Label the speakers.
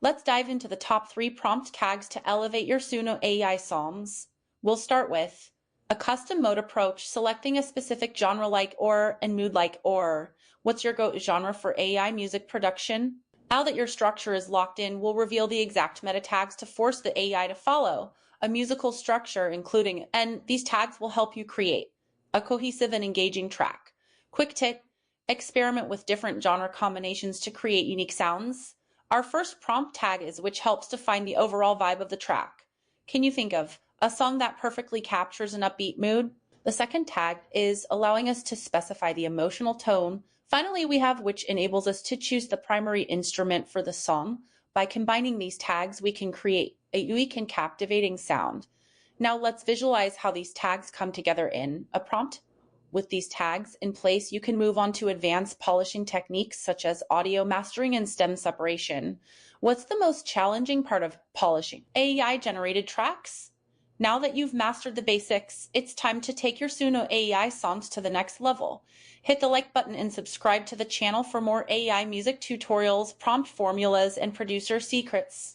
Speaker 1: Let's dive into the top 3 prompt tags to elevate your Suno AI songs. We'll start with a custom mode approach, selecting a specific genre like or and mood like or. What's your go genre for AI music production? Now that your structure is locked in, we'll reveal the exact meta tags to force the AI to follow a musical structure, including, and these tags will help you create a cohesive and engaging track. Quick tip, experiment with different genre combinations to create unique sounds. Our first prompt tag is which helps define the overall vibe of the track. Can you think of a song that perfectly captures an upbeat mood? The second tag is allowing us to specify the emotional tone. Finally, we have which enables us to choose the primary instrument for the song. By combining these tags, we can create a unique and captivating sound. Now let's visualize how these tags come together in a prompt. With these tags in place, you can move on to advanced polishing techniques such as audio mastering and stem separation. What's the most challenging part of polishing AI-generated tracks? Now that you've mastered the basics, it's time to take your Suno AI songs to the next level. Hit the like button and subscribe to the channel for more AI music tutorials, prompt formulas, and producer secrets.